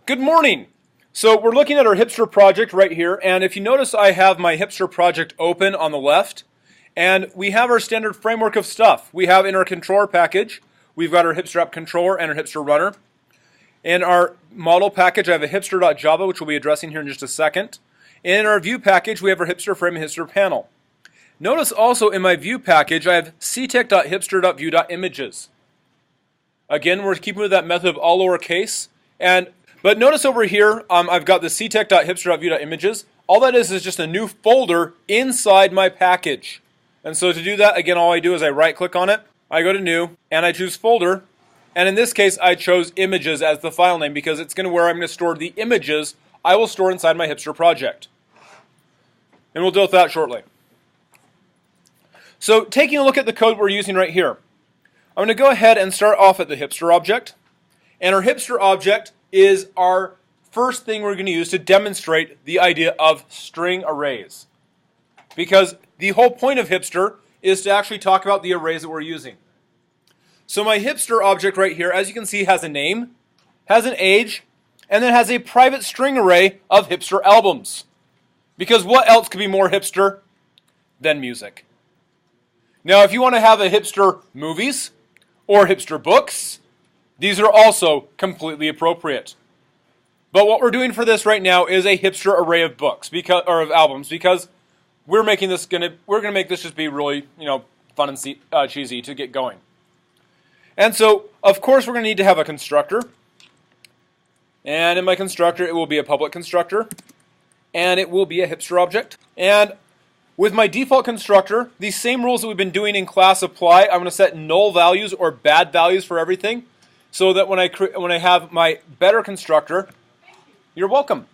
Good morning. So we're looking at our Hipster project right here, and if you notice I have my Hipster project open on the left, and we have our standard framework of stuff. We have in our controller package, we've got our Hipster app controller and our Hipster runner. In our model package, I have a hipster.java, which we'll be addressing here in just a second. In our view package, we have our Hipster frame and Hipster panel. Notice also in my view package, I have ctech.hipster.view.images. Again, we're keeping with that method of all lowercase. But notice over here, I've got the ctech.hipster.view.images. All that is just a new folder inside my package. And so to do that, again, all I do is I right-click on it, I go to New, and I choose Folder. And in this case, I chose Images as the file name because it's where I'm going to store the images I will store inside my Hipster project. And we'll deal with that shortly. So taking a look at the code we're using right here, I'm going to go ahead and start off at the Hipster object. And our Hipster object is our first thing we're going to use to demonstrate the idea of string arrays. Because the whole point of Hipster is to actually talk about the arrays that we're using. So my Hipster object right here, as you can see, has a name, has an age, and then has a private string array of Hipster albums. Because what else could be more hipster than music? Now, if you want to have a Hipster movies or Hipster books, these are also completely appropriate. But what we're doing for this right now is a Hipster array of books of albums because we're making this we're gonna make this just be really fun and cheesy to get going. And so of course we're gonna need to have a constructor. And in my constructor it will be a public constructor, and it will be a Hipster object. And with my default constructor, these same rules that we've been doing in class apply. I'm going to set null values or bad values for everything, so that when I have my better constructor, you're welcome.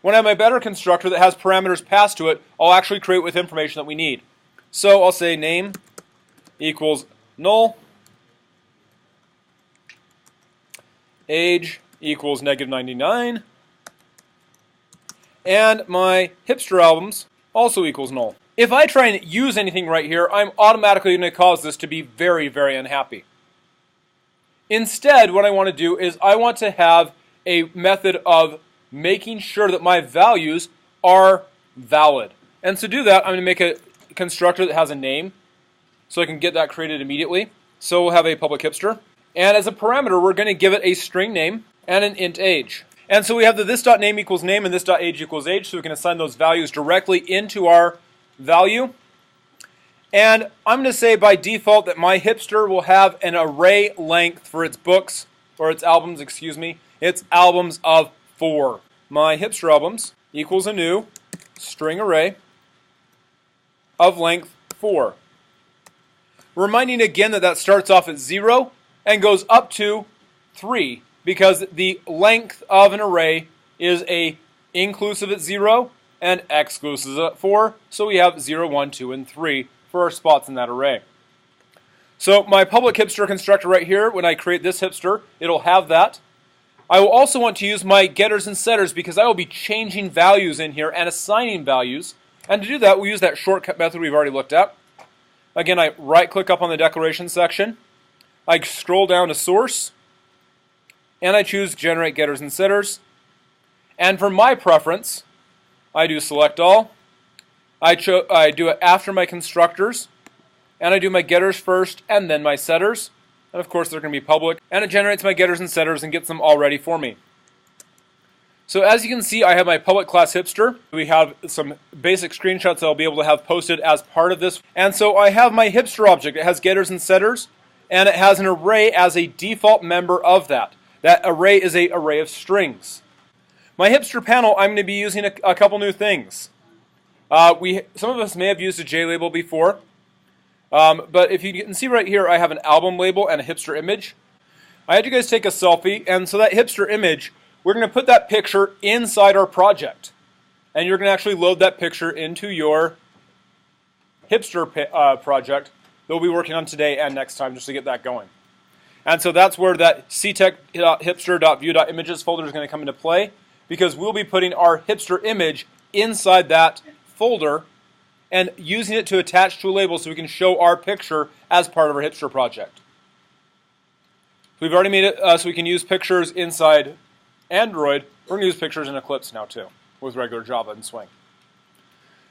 When I have my better constructor that has parameters passed to it, I'll actually create with information that we need. So I'll say name equals null, age equals -99, and my Hipster albums also equals null. If I try and use anything right here, I'm automatically going to cause this to be very, very unhappy. Instead, what I want to do is I want to have a method of making sure that my values are valid. And to do that, I'm going to make a constructor that has a name, so I can get that created immediately. So we'll have a public Hipster. And as a parameter, we're going to give it a string name and an int age. And so we have the this.name equals name and this.age equals age, so we can assign those values directly into our value. And I'm going to say by default that my Hipster will have an array length for its books, or its albums, excuse me. It's albums of 4. My Hipster albums equals a new string array of length 4. Reminding again that that starts off at 0 and goes up to 3, because the length of an array is a inclusive at 0 and exclusive at 4, so we have 0, 1, 2, and 3 for our spots in that array. So my public Hipster constructor right here, when I create this Hipster, it'll have that. I will also want to use my getters and setters because I will be changing values in here and assigning values. And to do that, we'll use that shortcut method we've already looked at. Again, I right-click up on the declaration section. I scroll down to source, and I choose generate getters and setters. And for my preference, I do select all. I do it after my constructors, and I do my getters first and then my setters. And of course they're going to be public, and it generates my getters and setters and gets them all ready for me. So as you can see, I have my public class Hipster. We have some basic screenshots that I'll be able to have posted as part of this. And so I have my Hipster object. It has getters and setters, and it has an array as a default member of that. That array is an array of strings. My Hipster panel, I'm going to be using a couple new things. Some of us may have used a JLabel before, but if you can see right here, I have an album label and a Hipster image. I had you guys take a selfie, and so that Hipster image, we're going to put that picture inside our project. And you're going to actually load that picture into your Hipster project that we'll be working on today and next time just to get that going. And so that's where that ctech.hipster.view.images folder is going to come into play, because we'll be putting our Hipster image inside that folder and using it to attach to a label so we can show our picture as part of our Hipster project. We've already made it so we can use pictures inside Android, We're going to use pictures in Eclipse now too, with regular Java and Swing.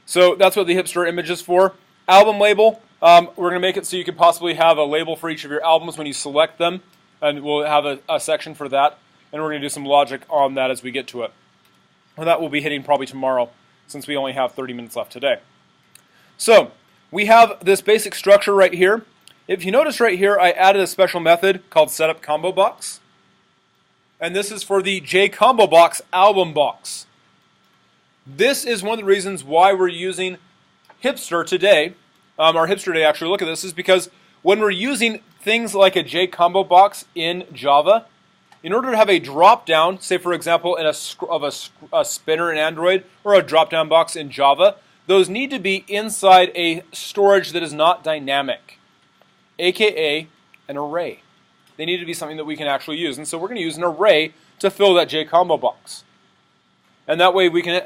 So that's what the hipster image is for. Album label, we're going to make it so you can possibly have a label for each of your albums when you select them, and we'll have a section for that, and we're going to do some logic on that as we get to it. And that will be hitting probably tomorrow, since we only have 30 minutes left today. So, we have this basic structure right here. If you notice right here, I added a special method called setupComboBox. And this is for the JComboBox album box. This is one of the reasons why we're using Hipster today, or Hipster Day actually, look at this, is because when we're using things like a JComboBox in Java, in order to have a drop-down, say for example of a spinner in Android, or a drop-down box in Java, those need to be inside a storage that is not dynamic, aka an array. They need to be something that we can actually use. And so we're going to use an array to fill that JComboBox. And that way we can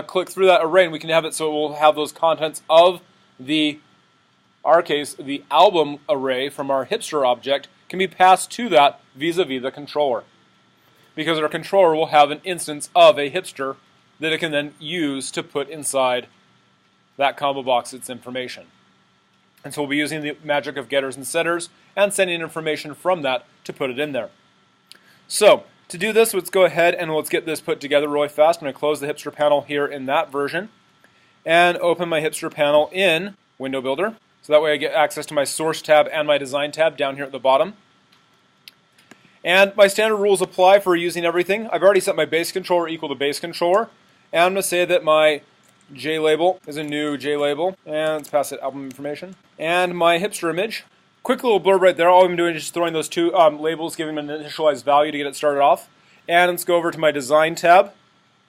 click through that array and we can have it so it will have those contents of our case, the album array from our Hipster object can be passed to that vis-a-vis the controller. Because our controller will have an instance of a hipster that it can then use to put inside that combo box its information. And so we'll be using the magic of getters and setters and sending information from that to put it in there. So, to do this, let's go ahead and let's get this put together really fast. I'm going to close the Hipster panel here in that version and open my Hipster panel in Window Builder. So that way I get access to my Source tab and my Design tab down here at the bottom. And my standard rules apply for using everything. I've already set my base controller equal to base controller. And I'm going to say that my JLabel is a new JLabel. And let's pass it album information. And my hipster image. Quick little blurb right there. All I'm doing is just throwing those two labels, giving them an initialized value to get it started off. And let's go over to my Design tab.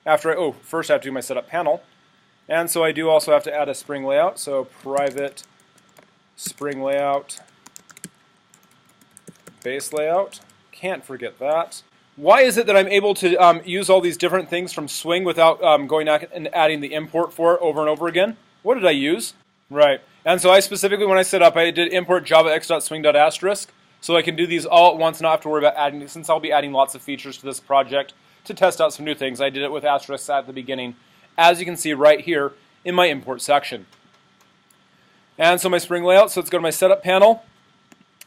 First I have to do my Setup panel. And so I do also have to add a spring layout. So private spring layout, base layout. Can't forget that. Why is it that I'm able to use all these different things from Swing without going back and adding the import for it over and over again? What did I use? Right. And so I specifically, when I set up, I did import javax.swing.asterisk, so I can do these all at once and not have to worry about adding, since I'll be adding lots of features to this project to test out some new things. I did it with asterisks at the beginning, as you can see right here in my import section. And so my spring layout, so let's go to my setup panel,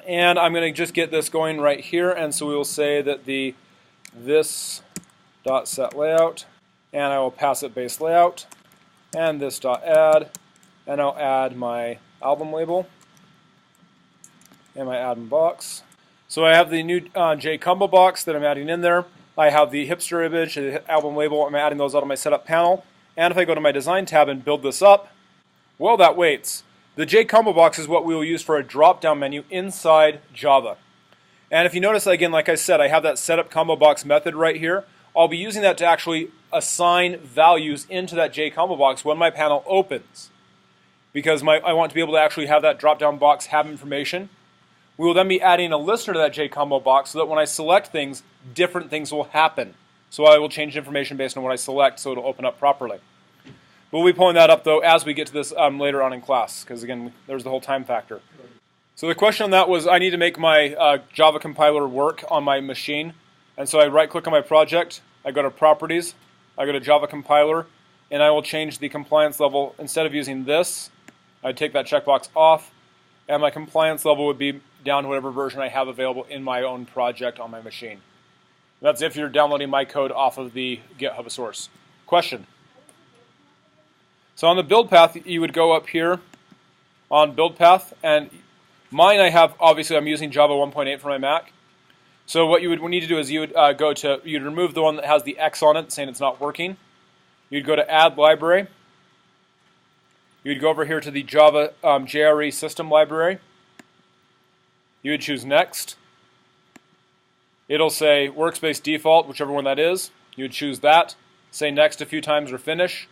and I'm going to just get this going right here, and so we will say that this.setLayout, and I will pass it base layout, and this.add, and I'll add my album label and my album box. So I have the new JComboBox that I'm adding in there. I have the hipster image, the album label. I'm adding those out of my setup panel. And if I go to my design tab and build this up, well, that waits. The JComboBox is what we will use for a drop-down menu inside Java. And if you notice, again, like I said, I have that setupComboBox method right here. I'll be using that to actually assign values into that JComboBox when my panel opens. Because I want to be able to actually have that drop-down box have information. We will then be adding a listener to that JComboBox so that when I select things, different things will happen. So I will change information based on what I select so it'll open up properly. We'll be pulling that up, though, as we get to this later on in class, because, again, there's the whole time factor. So the question on that was, I need to make my Java compiler work on my machine. And so I right-click on my project, I go to Properties, I go to Java Compiler, and I will change the compliance level. Instead of using this, I'd take that checkbox off, and my compliance level would be down to whatever version I have available in my own project on my machine. That's if you're downloading my code off of the GitHub source. Question? So on the build path, you would go up here on build path, and mine obviously I'm using Java 1.8 for my Mac. So what you would need to do is you would you'd remove the one that has the X on it saying it's not working. You'd go to Add Library. You'd go over here to the Java JRE System Library. You would choose Next. It'll say Workspace Default, whichever one that is. You would choose that. Say Next a few times or Finish.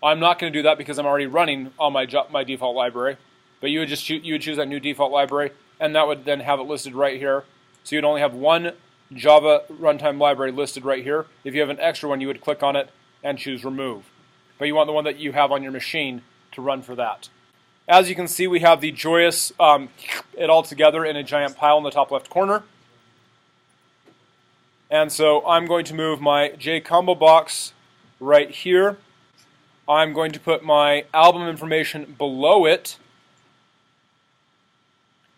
I'm not going to do that because I'm already running on my default library. But you would choose that new default library, and that would then have it listed right here. So you'd only have one Java runtime library listed right here. If you have an extra one, you would click on it and choose Remove. But you want the one that you have on your machine to run for that. As you can see, we have the joyous it all together in a giant pile in the top left corner. And so I'm going to move my JCombo box right here. I'm going to put my album information below it.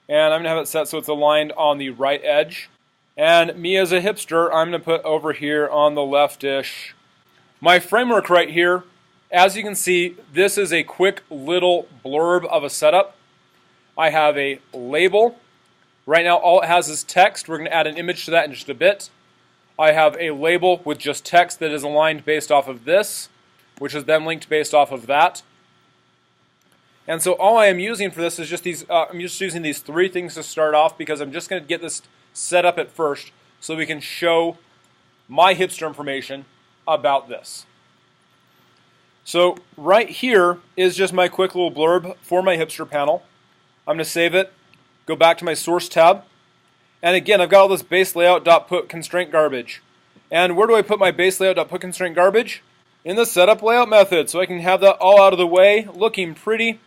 And I'm going to have it set so it's aligned on the right edge. And me as a hipster, I'm going to put over here on the leftish. My framework right here, as you can see, this is a quick little blurb of a setup. I have a label. Right now all it has is text. We're going to add an image to that in just a bit. I have a label with just text that is aligned based off of this, which is then linked based off of that. And so all I am using for this is just these, I'm just using these three things to start off because I'm just going to get this set up at first so we can show my hipster information about this. So right here is just my quick little blurb for my hipster panel. I'm going to save it, go back to my source tab, and again I've got all this base layout.put constraint garbage. And where do I put my base layout.put constraint garbage? In the setup layout method, so I can have that all out of the way, looking pretty,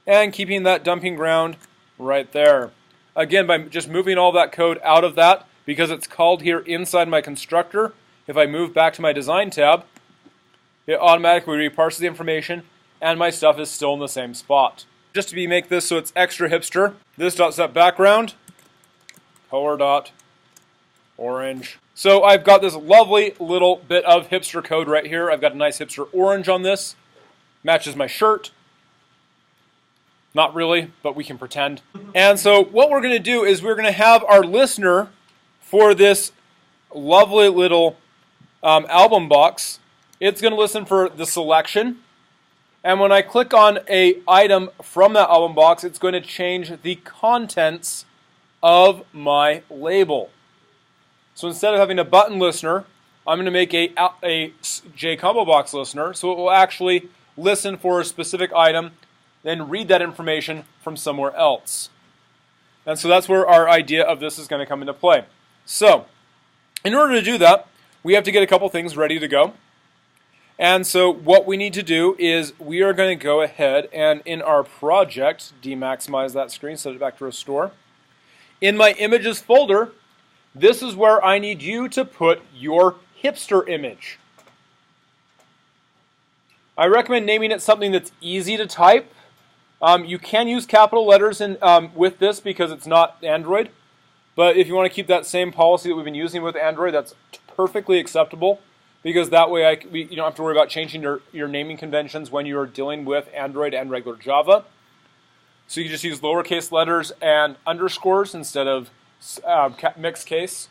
and keeping that dumping ground right there. Again, by just moving all that code out of that, because it's called here inside my constructor, if I move back to my design tab, it automatically reparses the information, and my stuff is still in the same spot. Just to make this so it's extra hipster, this dot set background, color dot orange. So I've got this lovely little bit of hipster code right here. I've got a nice hipster orange on this. Matches my shirt. Not really, but we can pretend. And so what we're going to do is we're going to have our listener for this lovely little album box. It's going to listen for the selection. And when I click on an item from that album box, it's going to change the contents of my label. So instead of having a button listener, I'm going to make a JCombo box listener, so it will actually listen for a specific item, then read that information from somewhere else. And so that's where our idea of this is going to come into play. So, in order to do that, we have to get a couple things ready to go. And so what we need to do is we are going to go ahead and in our project, demaximize that screen, set it back to restore. In my images folder, this is where I need you to put your hipster image. I recommend naming it something that's easy to type. You can use capital letters with this because it's not Android. But if you want to keep that same policy that we've been using with Android, that's perfectly acceptable. Because that way you don't have to worry about changing your naming conventions when you're dealing with Android and regular Java. So you just use lowercase letters and underscores instead of mixed case.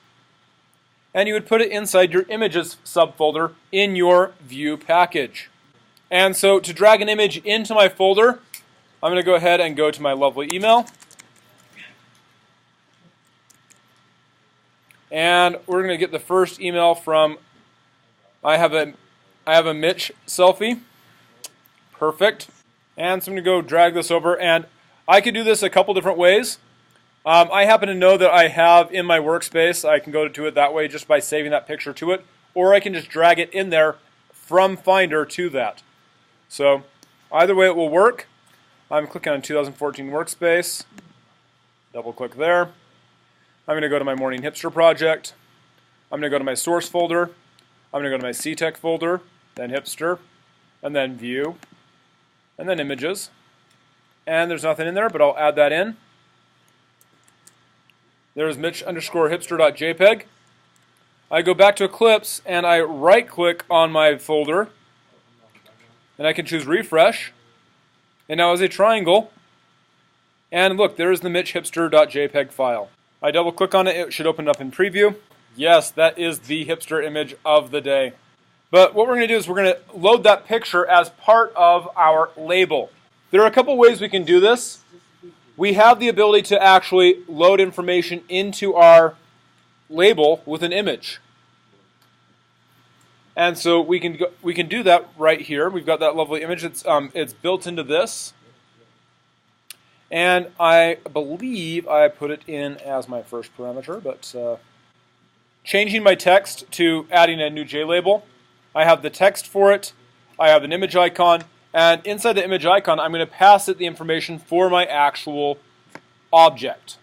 And you would put it inside your images subfolder in your view package. And so to drag an image into my folder, I'm going to go ahead and go to my lovely email. And we're going to get the first email from, I have a Mitch selfie. Perfect. And so I'm going to go drag this over, and I could do this a couple different ways. I happen to know that I have in my workspace, I can go to it that way just by saving that picture to it, or I can just drag it in there from Finder to that. So either way it will work. I'm clicking on 2014 workspace, double click there. I'm going to go to my morning hipster project. I'm going to go to my source folder. I'm going to go to my CTech folder, then hipster, and then view, and then images. And there's nothing in there, but I'll add that in. There's Mitch_hipster.jpg. I go back to Eclipse and I right click on my folder and I can choose refresh. And now as a triangle, and look, there's the MitchHipster.jpg file. I double click on it, it should open up in preview. Yes, that is the hipster image of the day. But what we're going to do is we're going to load that picture as part of our label. There are a couple ways we can do this. We have the ability to actually load information into our label with an image. And so we can do that right here. We've got that lovely image. It's built into this. And I believe I put it in as my first parameter, but changing my text to adding a new JLabel. I have the text for it. I have an image icon. And inside the image icon, I'm going to pass it the information for my actual object.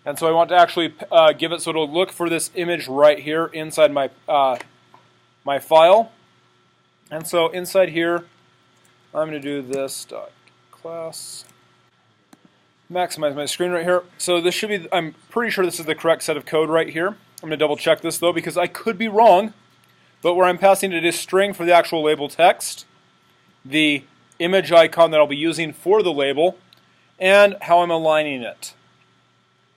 And so I want to actually give it so it'll look for this image right here inside my my file. And so inside here, I'm going to do this .class. Maximize my screen right here. So this should be, I'm pretty sure this is the correct set of code right here. I'm going to double check this though because I could be wrong. But where I'm passing it is string for the actual label text, the image icon that I'll be using for the label, and how I'm aligning it.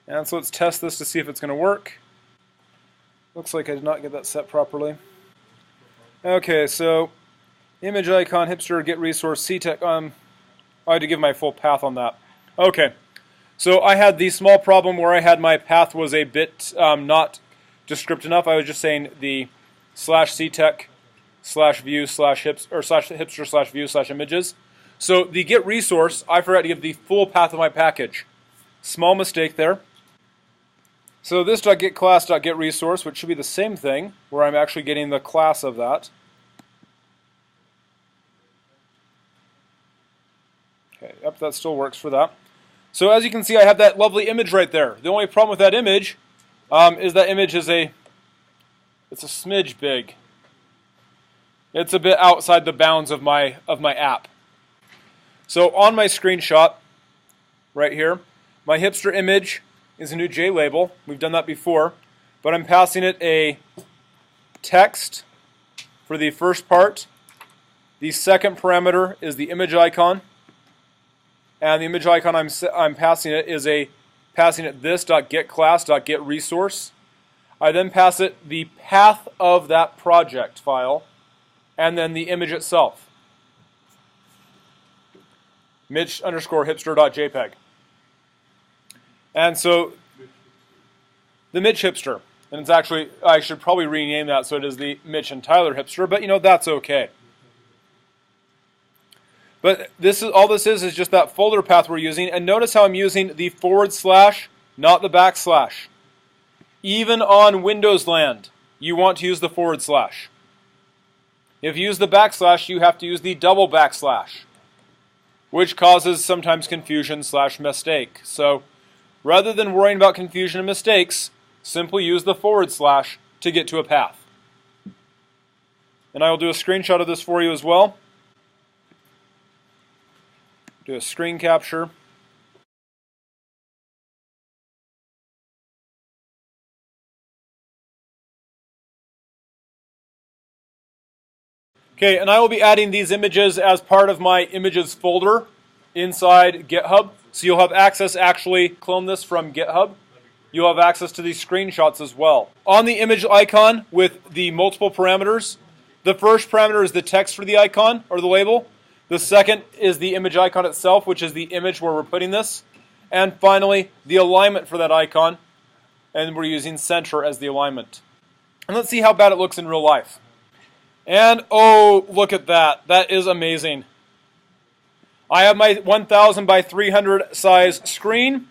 And so let's test this to see if it's going to work. Looks like I did not get that set properly. Okay, so image icon, hipster, get resource, ctech. I had to give my full path on that. Okay, so I had the small problem where I had my path was a bit not descript enough. I was just saying the /ctech /view /hipster /view /images. So the get resource, I forgot to give the full path of my package. Small mistake there. So this .get class .get resource, which should be the same thing, where I'm actually getting the class of that. Okay, yep, that still works for that. So as you can see, I have that lovely image right there. The only problem with that image is that image is it's a smidge big. It's a bit outside the bounds of my app. So on my screenshot, right here, my hipster image is a new JLabel. We've done that before, but I'm passing it a text for the first part. The second parameter is the image icon, and the image icon I'm passing it is passing it this .get class .get resource. I then pass it the path of that project file, and then the image itself. Mitch_hipster.jpg. And so the Mitch Hipster, and it's actually, I should probably rename that so it is the Mitch and Tyler Hipster, but you know, that's okay. But this is all this is just that folder path we're using, and notice how I'm using the /, not the /. Even on Windows land, you want to use the /. If you use the / you have to use the double /, which causes sometimes confusion / mistake. So rather than worrying about confusion and mistakes, simply use the / to get to a path. And I will do a screenshot of this for you as well. Do a screen capture. Okay, and I will be adding these images as part of my images folder inside GitHub. So you'll have access, actually clone this from GitHub. You'll have access to these screenshots as well. On the image icon with the multiple parameters, the first parameter is the text for the icon or the label. The second is the image icon itself, which is the image where we're putting this. And finally, the alignment for that icon. And we're using center as the alignment. And let's see how bad it looks in real life. And oh, look at that. That is amazing. I have my 1000 by 300 size screen.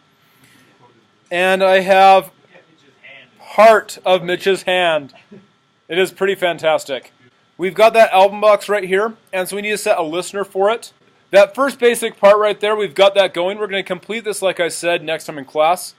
And I have heart of Mitch's hand. It is pretty fantastic. We've got that album box right here, and so we need to set a listener for it. That first basic part right there, we've got that going. We're going to complete this, like I said, next time in class.